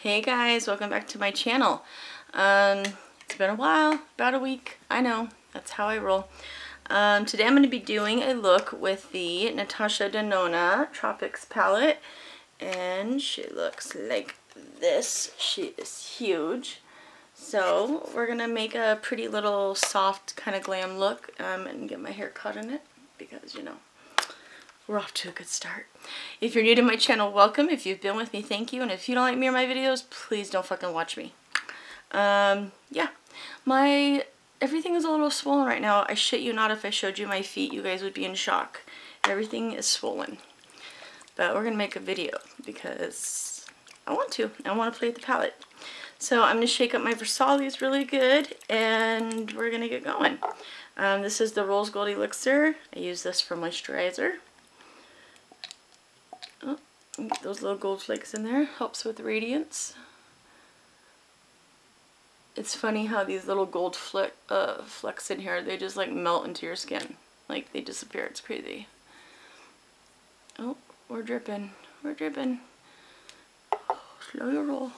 Hey guys, welcome back to my channel. It's been a while, about a week. I know, that's how I roll. Today I'm going to be doing a look with the Natasha Denona Tropics palette, and she looks like this. She is huge. So we're going to make a pretty little soft kind of glam look and get my hair cut in it because, you know, we're off to a good start. If you're new to my channel, welcome. If you've been with me, thank you. And if you don't like me or my videos, please don't fucking watch me. Yeah. Everything is a little swollen right now. I shit you not, if I showed you my feet, you guys would be in shock. Everything is swollen. But we're going to make a video because I want to. I want to play with the palette. So I'm going to shake up my Versailles really good and we're going to get going. This is the Rose Gold Elixir. I use this for moisturizer. Oh, get those little gold flakes in there. Helps with radiance. It's funny how these little gold flecks in here, they just like melt into your skin. Like they disappear. It's crazy. Oh, we're dripping. We're dripping. Slow your roll.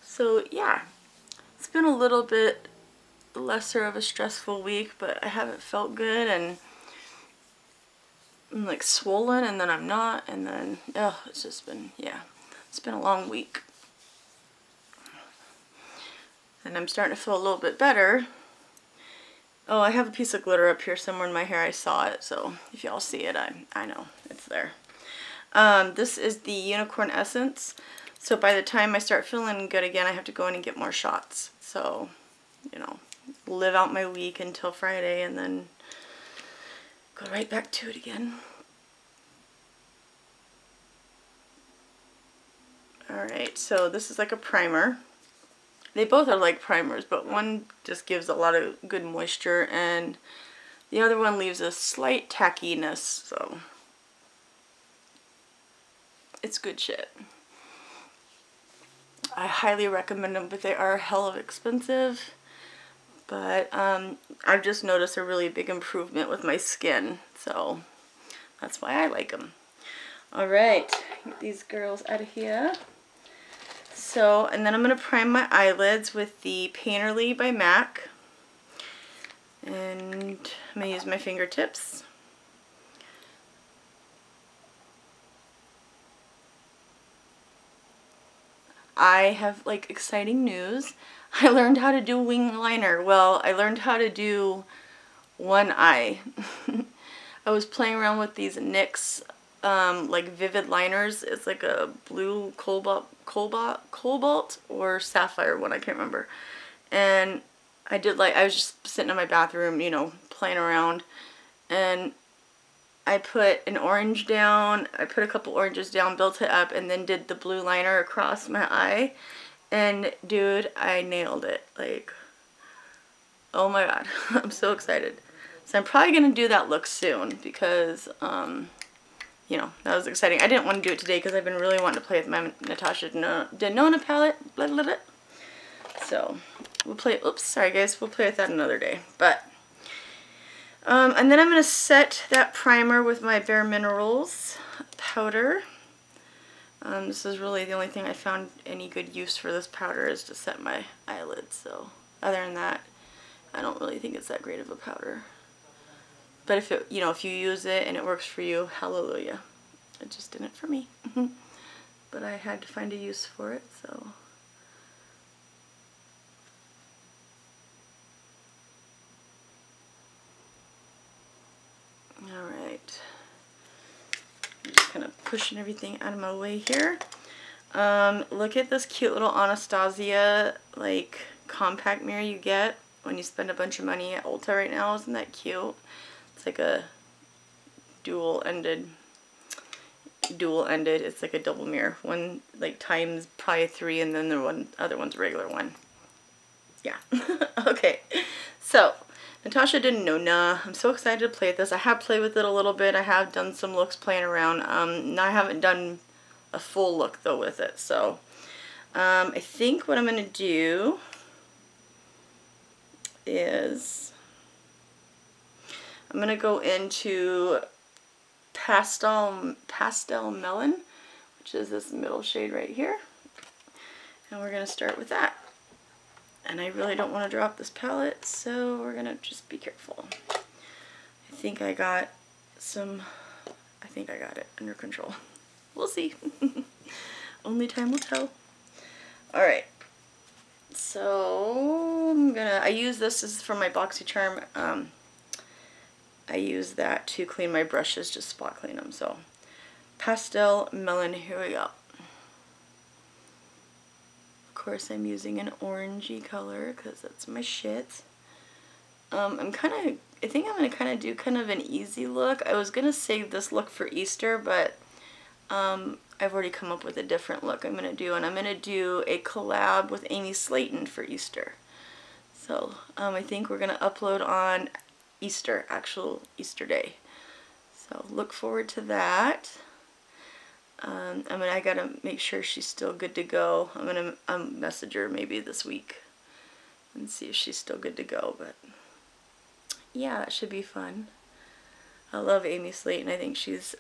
So yeah, it's been a little bit lesser of a stressful week, but I haven't felt good and I'm like swollen and then I'm not, and then it's just been, yeah, it's been a long week. And I'm starting to feel a little bit better. Oh, I have a piece of glitter up here somewhere in my hair. I saw it, so if y'all see it, I know it's there. This is the Unicorn Essence. So by the time I start feeling good again, I have to go in and get more shots. So, you know, live out my week until Friday and then go right back to it again. Alright, so this is like a primer. They both are like primers, but one just gives a lot of good moisture and the other one leaves a slight tackiness, so it's good shit. I highly recommend them, but they are hell of expensive. But I've just noticed a really big improvement with my skin, so that's why I like them. Alright, get these girls out of here. So, and then I'm going to prime my eyelids with the Painterly by MAC. And I'm going to use my fingertips. I have like exciting news. I learned how to do wing liner. Well, I learned how to do one eye. I was playing around with these NYX like vivid liners. It's like a blue cobalt or sapphire one, I can't remember. And I was just sitting in my bathroom, you know, playing around, and I put an orange down, I put a couple oranges down, built it up, and then did the blue liner across my eye. And dude, I nailed it. Like, oh my god, I'm so excited. So I'm probably going to do that look soon because, you know, that was exciting. I didn't want to do it today because I've been really wanting to play with my Natasha Denona palette. Blah, blah, blah. So we'll play, oops, sorry guys, we'll play with that another day. But, and then I'm going to set that primer with my Bare Minerals powder. This is really the only thing I found any good use for this powder is to set my eyelids. So other than that, I don't really think it's that great of a powder. But if it, you know, if you use it and it works for you, hallelujah. It just didn't for me. But I had to find a use for it, so. Alright. I'm just kind of pushing everything out of my way here. Look at this cute little Anastasia, like, compact mirror you get when you spend a bunch of money at Ulta right now. Isn't that cute? It's like a dual-ended, it's like a double mirror. One like times probably 3 and then the other one's a regular one. Yeah. Okay. So, Natasha Denona. I'm so excited to play with this. I have played with it a little bit. I have done some looks playing around. Now I haven't done a full look though with it. So, I think what I'm going to do is I'm going to go into Pastel Melon, which is this middle shade right here. And we're going to start with that. And I really don't want to drop this palette, so we're going to just be careful. I think I got it under control. We'll see. Only time will tell. Alright. So, I use this is from my BoxyCharm. I use that to clean my brushes, just spot clean them. So, Pastel Melon, here we go. Of course, I'm using an orangey color because that's my shit. I think I'm gonna do kind of an easy look. I was gonna save this look for Easter, but I've already come up with a different look I'm gonna do, and I'm gonna do a collab with Amy Slayton for Easter. So I think we're gonna upload on Easter, actual Easter day. So look forward to that. I gotta make sure she's still good to go. I'm gonna message her maybe this week and see if she's still good to go, but yeah, that should be fun. I love Amy Slayton. I think she's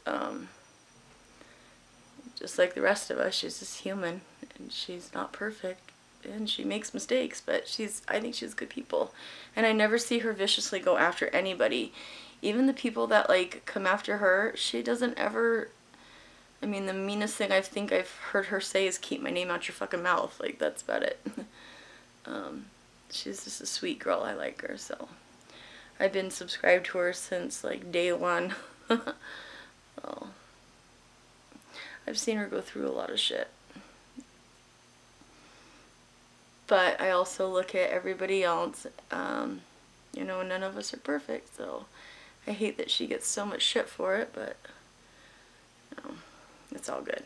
just like the rest of us. She's just human, and she's not perfect, and she makes mistakes, but I think she's good people. And I never see her viciously go after anybody. Even the people that like come after her, she doesn't ever. I mean, the meanest thing I think I've heard her say is keep my name out your fucking mouth. Like, that's about it. She's just a sweet girl. I like her, so I've been subscribed to her since like day one. Well, I've seen her go through a lot of shit. But I also look at everybody else. You know, none of us are perfect, so I hate that she gets so much shit for it, but you know, it's all good.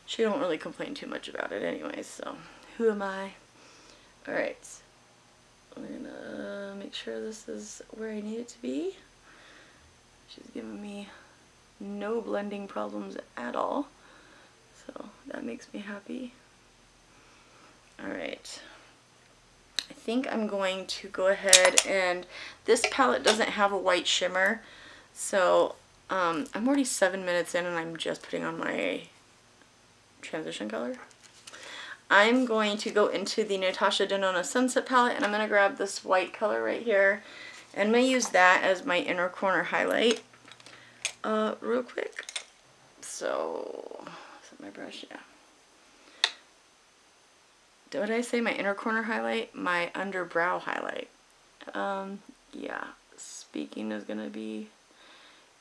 She don't really complain too much about it anyway, so who am I? Alright. I'm gonna make sure this is where I need it to be. She's giving me no blending problems at all, so that makes me happy. Alright. I think I'm going to go ahead and this palette doesn't have a white shimmer, so I'm already 7 minutes in and I'm just putting on my transition color. I'm going to go into the Natasha Denona Sunset palette, and I'm going to grab this white color right here, and I'm going to use that as my inner corner highlight real quick. So, is that my brush? Yeah. Did I say my inner corner highlight? My underbrow highlight. Yeah, speaking is going to be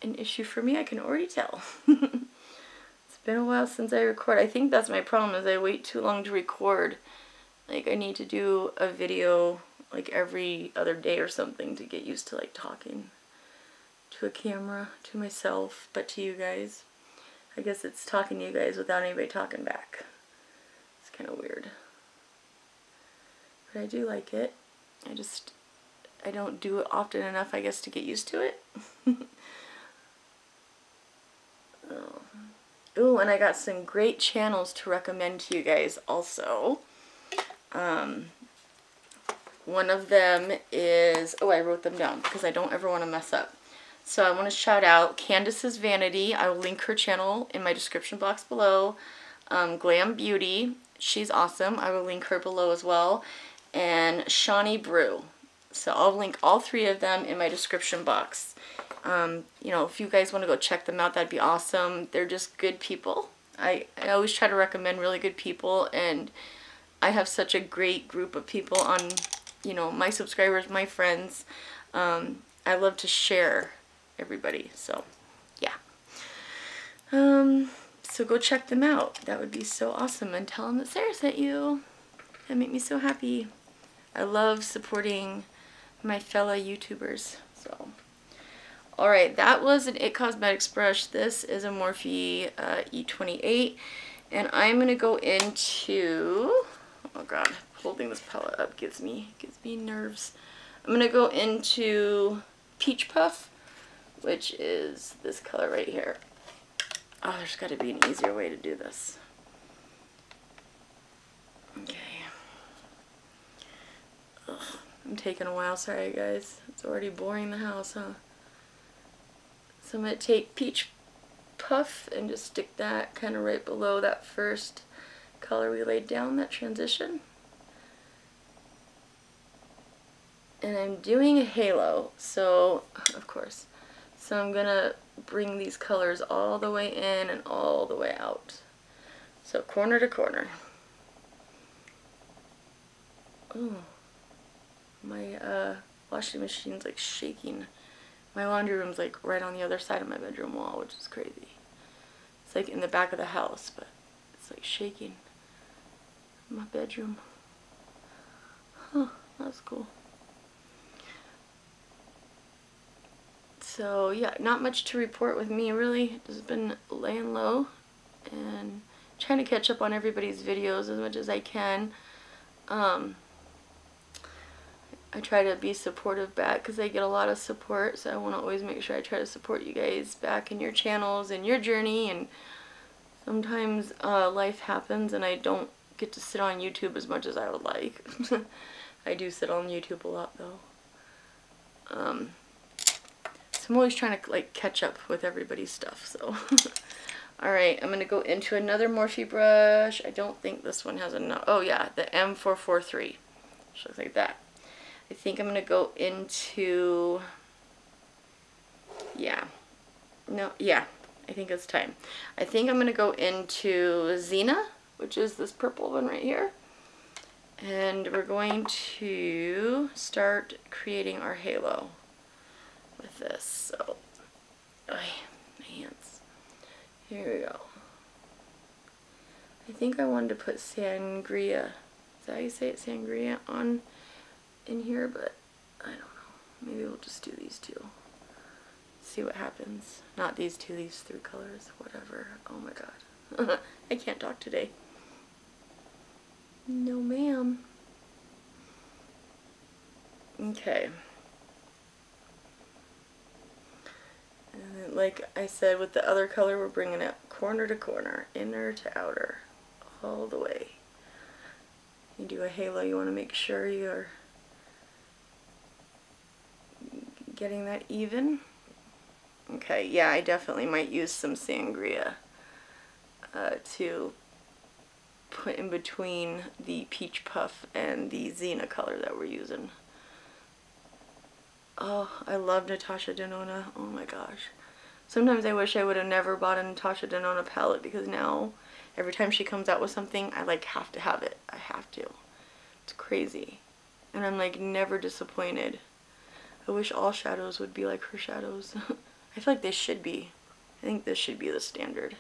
an issue for me, I can already tell. It's been a while since I record. I think that's my problem, is I wait too long to record. Like, I need to do a video like every other day or something to get used to like talking to a camera, to myself, but to you guys. I guess it's talking to you guys without anybody talking back. It's kind of weird. But I do like it. I don't do it often enough, I guess, to get used to it. Oh, and I got some great channels to recommend to you guys also. One of them is, oh, I wrote them down because I don't ever want to mess up. So I want to shout out Candice's Vanity. I will link her channel in my description box below. Glam Beauty, she's awesome. I will link her below as well. And Shawnee Brew. So I'll link all three of them in my description box. You know, if you guys want to go check them out, that'd be awesome. They're just good people. I always try to recommend really good people, and I have such a great group of people on, you know, my subscribers, my friends. I love to share everybody, so yeah. So go check them out. That would be so awesome, and tell them that Sarah sent you. That make me so happy. I love supporting my fellow YouTubers, so. Alright, that was an IT Cosmetics brush. This is a Morphe E28. And I'm going to go into, oh god, holding this palette up gives me nerves. I'm going to go into Peach Puff, which is this color right here. Oh, there's got to be an easier way to do this. Okay. Ugh, I'm taking a while, sorry guys. It's already boring the house, huh? So I'm going to take Peach puff and just stick that kind of right below that first color we laid down, that transition. And I'm doing a halo, so of course. So I'm gonna bring these colors all the way in and all the way out. So corner to corner. Oh, my washing machine's like shaking. My laundry room's like right on the other side of my bedroom wall, which is crazy. It's like in the back of the house, but it's like shaking. My bedroom. Huh, that's cool. So yeah, not much to report with me really. Just been laying low and trying to catch up on everybody's videos as much as I can. I try to be supportive back because I get a lot of support, so I want to always make sure I try to support you guys back in your channels and your journey. And sometimes life happens and I don't get to sit on YouTube as much as I would like. I do sit on YouTube a lot though. So I'm always trying to like catch up with everybody's stuff. So alright, I'm going to go into another Morphe brush. I don't think this one has enough. Oh yeah, the M443. Which looks like that. I think I'm going to go into, I think it's time. I think I'm going to go into Xena, which is this purple one right here. And we're going to start creating our halo with this. So, my hands. Here we go. I think I wanted to put sangria. Is that how you say it? Sangria on in here, but I don't know. Maybe we'll just do these two. See what happens. Not these two, these three colors. Whatever. Oh my god. I can't talk today. No ma'am. Okay. And then, like I said, with the other color, we're bringing it corner to corner, inner to outer, all the way. You do a halo, you want to make sure you're getting that even. Okay, yeah, I definitely might use some sangria to put in between the peach puff and the Xena color that we're using. Oh, I love Natasha Denona. Oh my gosh. Sometimes I wish I would have never bought a Natasha Denona palette, because now every time she comes out with something, I like have to have it. I have to. It's crazy. And I'm like never disappointed. I wish all shadows would be like her shadows. I feel like they should be. I think this should be the standard.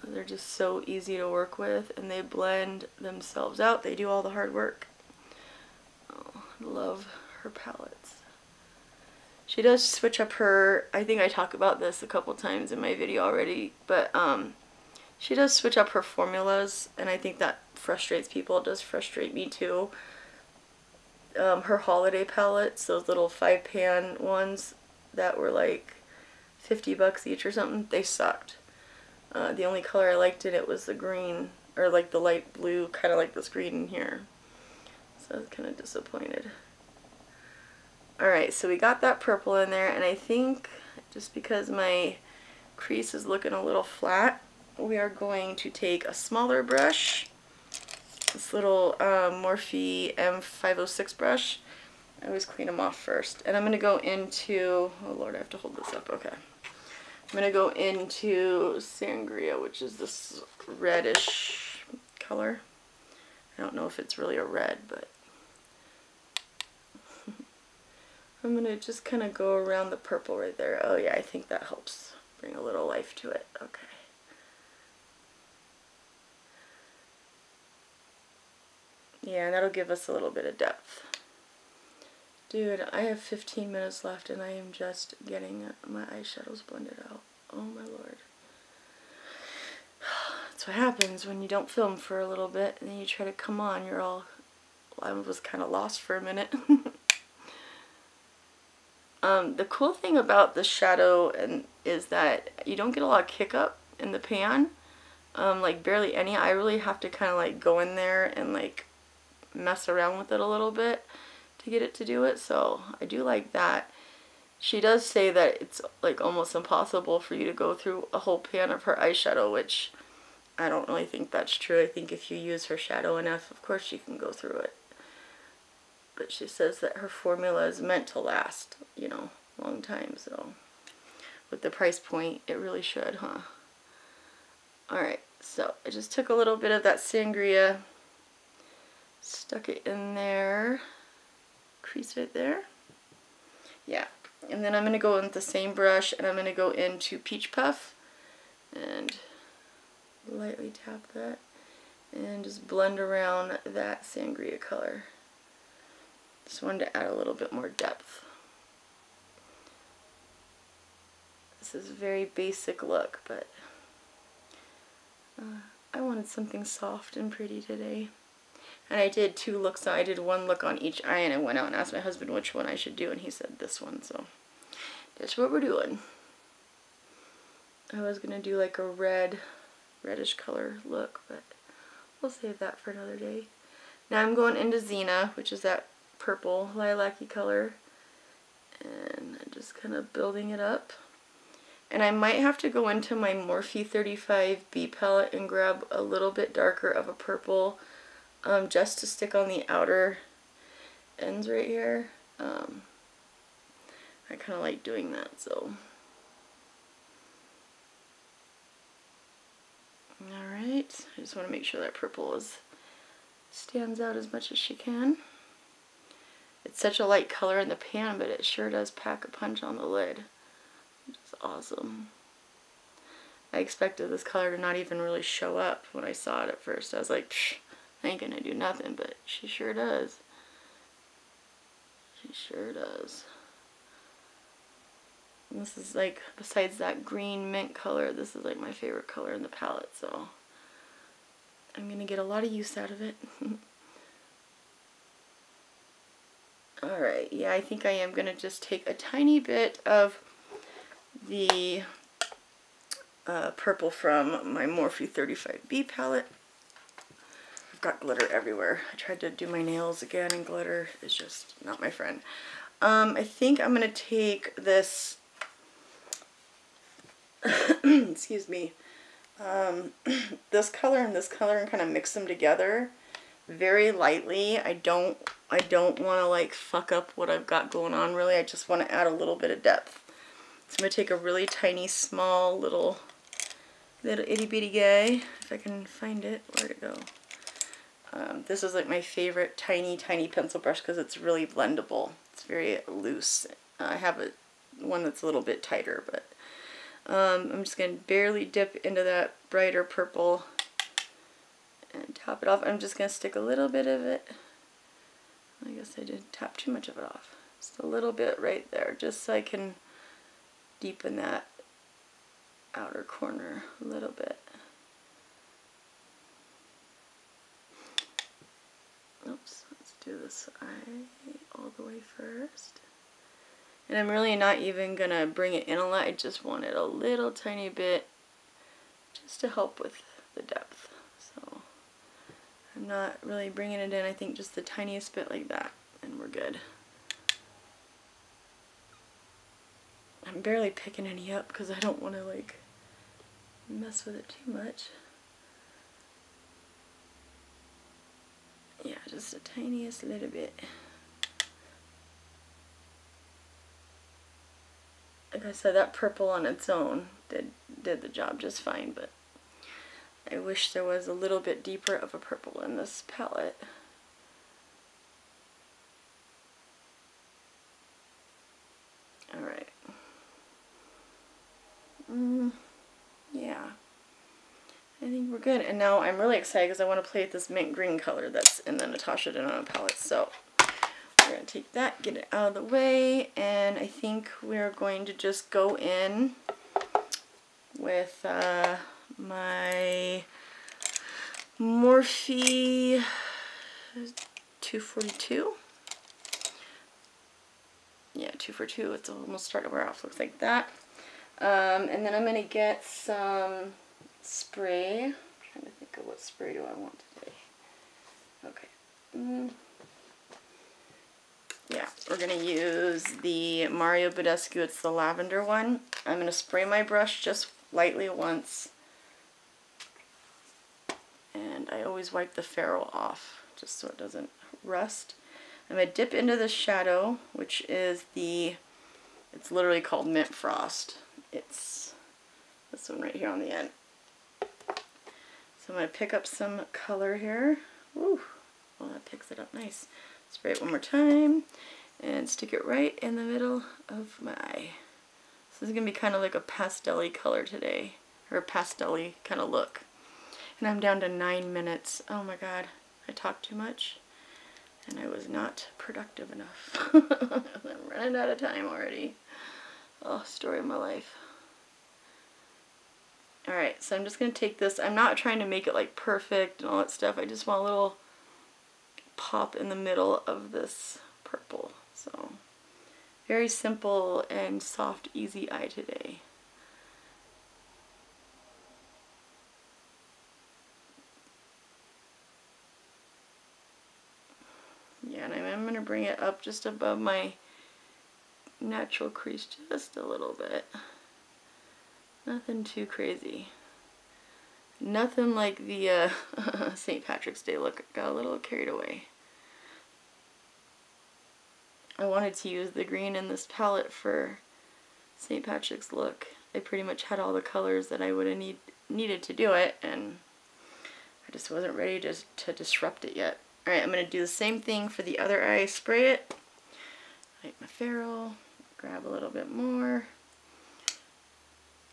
They're just so easy to work with and they blend themselves out. They do all the hard work. Oh, I love her palettes. She does switch up her, I think I talk about this a couple times in my video already, but she does switch up her formulas, and I think that frustrates people. It does frustrate me too. Her holiday palettes, those little 5-pan ones that were like 50 bucks each or something, they sucked. The only color I liked in it was the green, or like the light blue, kind of like this green in here. So I was kind of disappointed. Alright, so we got that purple in there, and I think just because my crease is looking a little flat, we are going to take a smaller brush. This little Morphe M506 brush. I always clean them off first. And I'm going to go into, oh lord, I have to hold this up, okay. I'm going to go into Sangria, which is this reddish color. I don't know if it's really a red, but I'm going to just kind of go around the purple right there. Oh yeah, I think that helps bring a little life to it. Okay. Yeah, and that'll give us a little bit of depth. Dude, I have 15 minutes left and I am just getting my eyeshadows blended out. Oh my lord. That's what happens when you don't film for a little bit and then you try to come on. You're all, I was kind of lost for a minute. The cool thing about the shadow is that you don't get a lot of kick up in the pan. Like barely any. I really have to kind of like go in there and like mess around with it a little bit to get it to do it, so I do like that. She does say that it's like almost impossible for you to go through a whole pan of her eyeshadow, which I don't really think that's true. I think if you use her shadow enough, of course you can go through it. But she says that her formula is meant to last, you know, a long time, so with the price point, it really should, huh? Alright, so I just took a little bit of that sangria, stuck it in there, crease right there. Yeah, and then I'm going to go in with the same brush, and I'm going to go into Peach Puff, and lightly tap that, and just blend around that sangria color. Just wanted to add a little bit more depth. This is a very basic look, but I wanted something soft and pretty today. And I did 2 looks. I did 1 look on each eye, and I went out and asked my husband which one I should do, and he said this one, so that's what we're doing. I was going to do like a reddish color look, but we'll save that for another day. Now I'm going into Xena, which is that purple lilac-y color, and I'm just kind of building it up. And I might have to go into my Morphe 35B palette and grab a little bit darker of a purple, just to stick on the outer ends right here. I kind of like doing that, so. Alright, I just want to make sure that purple stands out as much as she can. It's such a light color in the pan, but it sure does pack a punch on the lid. It's awesome. I expected this color to not even really show up when I saw it at first. I was like, psh, I ain't gonna do nothing, but she sure does. She sure does. And this is like, besides that green mint color, this is like my favorite color in the palette, so I'm gonna get a lot of use out of it. Alright, yeah, I think I am gonna just take a tiny bit of the purple from my Morphe 35B palette. I've got glitter everywhere. I tried to do my nails again, and glitter is just not my friend. I think I'm going to take this, excuse me, this color and kind of mix them together very lightly. I don't want to like fuck up what I've got going on really. I just want to add a little bit of depth. So I'm going to take a really tiny, small, little itty bitty guy, if I can find it. Where'd it go? This is like my favorite tiny pencil brush because it's really blendable. It's very loose. I have one that's a little bit tighter, but I'm just going to barely dip into that brighter purple and top it off. I'm just going to stick a little bit of it. I guess I did tap too much of it off. Just a little bit right there, just so I can deepen that outer corner a little bit. Oops, let's do this eye all the way first. And I'm really not even going to bring it in a lot. I just want it a little tiny bit just to help with the depth. So I'm not really bringing it in. I think just the tiniest bit like that, and we're good. I'm barely picking any up because I don't want to like mess with it too much. Yeah, just the tiniest little bit. Like I said, that purple on its own did the job just fine, but I wish there was a little bit deeper of a purple in this palette. Alright. Yeah. I think we're good. And now I'm really excited because I want to play with this mint green color that's in the Natasha Denona palette. So we're going to take that, get it out of the way, and I think we're going to just go in with my Morphe 242. Yeah, 242. It's almost starting to wear off. Looks like that. And then I'm going to get some spray. I'm trying to think of what spray do I want today. Okay. yeah, we're going to use the Mario Badescu. It's the lavender one. I'm going to spray my brush just lightly once. And I always wipe the ferrule off just so it doesn't rust. I'm going to dip into the shadow, which is it's literally called Mint Frost. It's this one right here on the end. So I'm going to pick up some color here. Woo! Well, that picks it up nice. Spray it one more time and stick it right in the middle of my eye. This is going to be kind of like a pastel-y color today, or a pastel-y kind of look. And I'm down to 9 minutes. Oh my god, I talked too much and I was not productive enough. I'm running out of time already. Oh, story of my life. Alright, so I'm just going to take this. I'm not trying to make it like perfect and all that stuff. I just want a little pop in the middle of this purple. So, very simple and soft, easy eye today. Yeah, and I'm going to bring it up just above my natural crease just a little bit. Nothing too crazy. Nothing like the St. Patrick's Day look. Got a little carried away. I wanted to use the green in this palette for St. Patrick's look. I pretty much had all the colors that I would have needed to do it, and I just wasn't ready to disrupt it yet. Alright, I'm going to do the same thing for the other eye. Spray it. Light my ferrule. Grab a little bit more.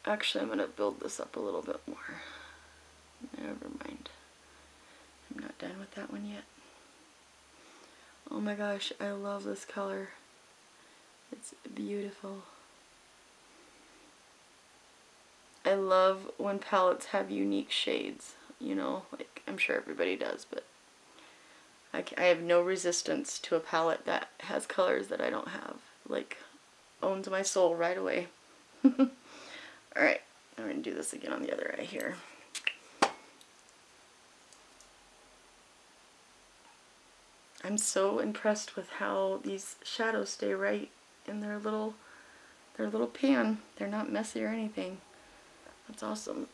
Actually, I'm going to build this up a little bit more. Never mind. I'm not done with that one yet. Oh my gosh, I love this color. It's beautiful. I love when palettes have unique shades. You know, like I'm sure everybody does, but I have no resistance to a palette that has colors that I don't have. Like, owns my soul right away. Alright, I'm going to do this again on the other eye here. I'm so impressed with how these shadows stay right in their little pan. They're not messy or anything. That's awesome.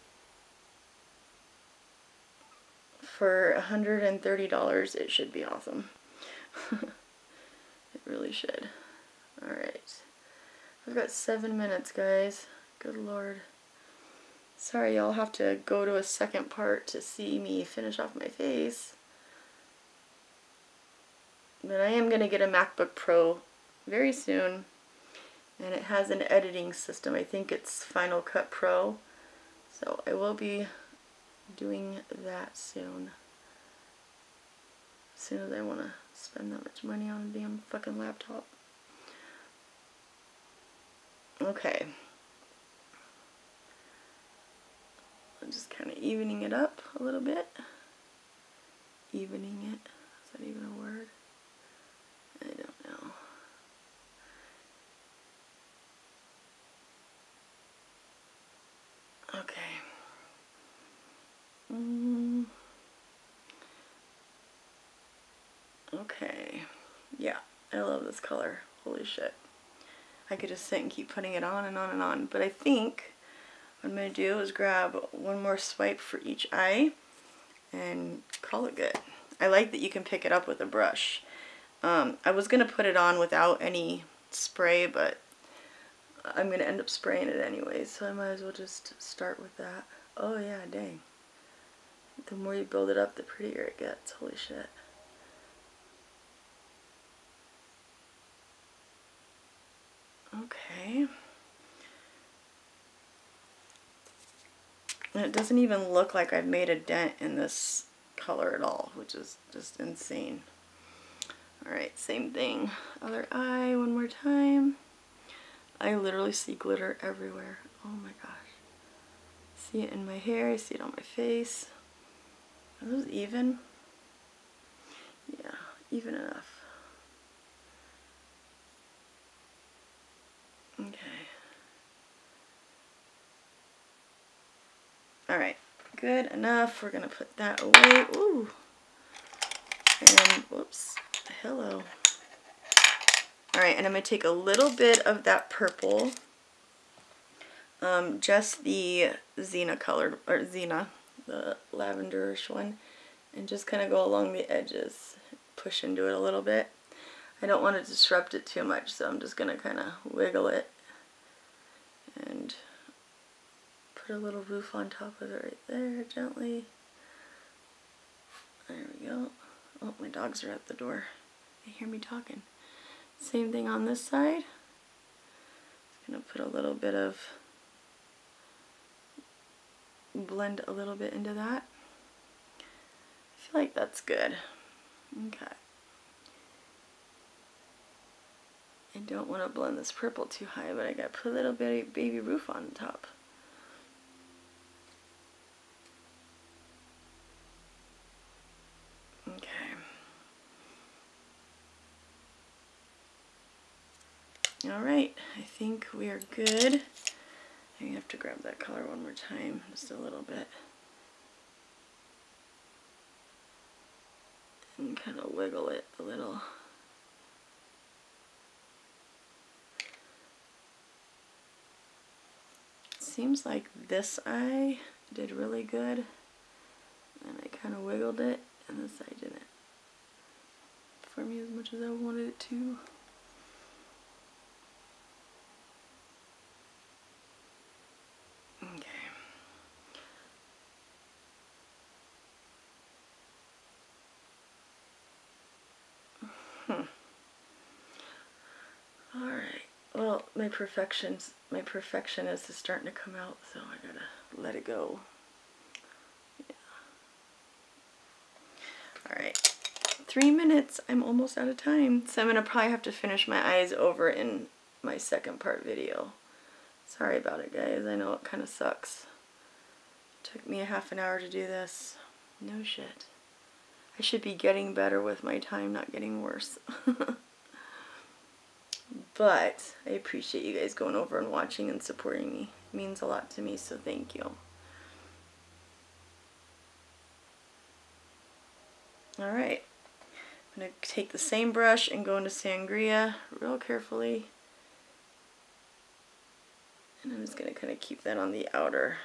For $130, it should be awesome. It really should. Alright. I've got 7 minutes, guys. Good lord. Sorry, y'all have to go to a second part to see me finish off my face. But I am going to get a MacBook Pro very soon. And it has an editing system. I think it's Final Cut Pro. So I will be doing that soon. As soon as I want to spend that much money on a damn fucking laptop. Okay. I'm just kind of evening it up a little bit. Evening it. Is that even a word? I don't know. Okay. Okay. Yeah, I love this color. Holy shit. I could just sit and keep putting it on and on and on. But I think what I'm going to do is grab one more swipe for each eye and call it good. I like that you can pick it up with a brush. I was going to put it on without any spray, but I'm going to end up spraying it anyways, so I might as well just start with that. Oh yeah, dang. The more you build it up, the prettier it gets. Holy shit. Okay. And it doesn't even look like I've made a dent in this color at all, which is just insane. Alright, same thing. Other eye, one more time. I literally see glitter everywhere. Oh my gosh. See it in my hair, I see it on my face. Are those even? Yeah, even enough. Okay. Alright, good enough. We're gonna put that away. Ooh. And, whoops. Hello. Alright, and I'm going to take a little bit of that purple, just the Xena colored, or Xena, the lavenderish one, and just kind of go along the edges, push into it a little bit. I don't want to disrupt it too much, so I'm just going to kind of wiggle it and put a little roof on top of it right there, gently. There we go. Oh, my dogs are at the door. They hear me talking. Same thing on this side. Just going to put a little bit of, blend a little bit into that. I feel like that's good. Okay. I don't want to blend this purple too high, but I got to put a little bit of baby roof on top. Okay. Alright, I think we are good. I have to grab that color one more time, just a little bit. And kind of wiggle it a little. Seems like this eye did really good, and I kind of wiggled it, and this eye didn't for me as much as I wanted it to. Okay. Alright. Well, my perfectionist is starting to come out, so I gotta let it go. Yeah. Alright. 3 minutes. I'm almost out of time. So I'm gonna probably have to finish my eyes over in my second part video. Sorry about it, guys. I know it kind of sucks. It took me a half an hour to do this. No shit. I should be getting better with my time, not getting worse. But I appreciate you guys going over and watching and supporting me. It means a lot to me, so thank you. Alright. I'm going to take the same brush and go into Sangria real carefully. And I'm just going to kind of keep that on the outer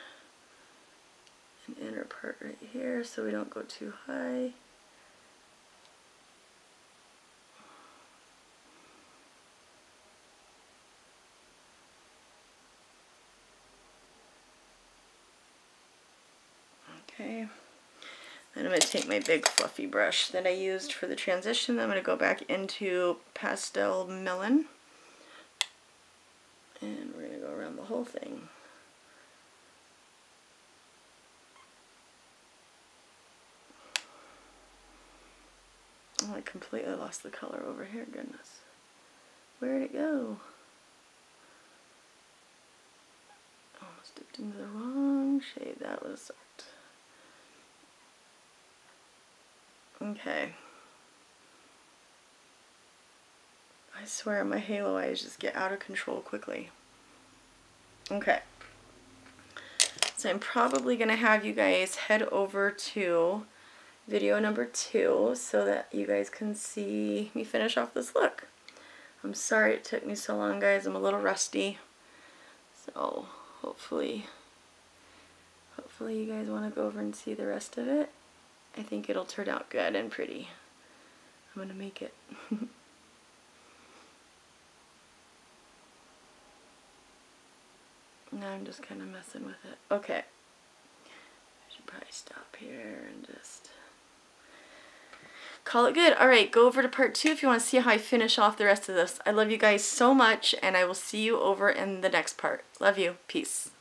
and inner part right here so we don't go too high. Okay, then I'm going to take my big fluffy brush that I used for the transition. I'm going to go back into Pastel Melon, and we're going to go around the whole thing. Oh, I completely lost the color over here, goodness. Where'd it go? Almost dipped into the wrong shade. That was sucked. Okay. I swear my halo eyes just get out of control quickly. Okay. So I'm probably going to have you guys head over to video number 2 so that you guys can see me finish off this look. I'm sorry it took me so long, guys. I'm a little rusty. So hopefully you guys want to go over and see the rest of it. I think it'll turn out good and pretty. I'm gonna make it. Now I'm just kind of messing with it. Okay. I should probably stop here and just call it good. Alright, go over to part 2 if you want to see how I finish off the rest of this. I love you guys so much, and I will see you over in the next part. Love you. Peace.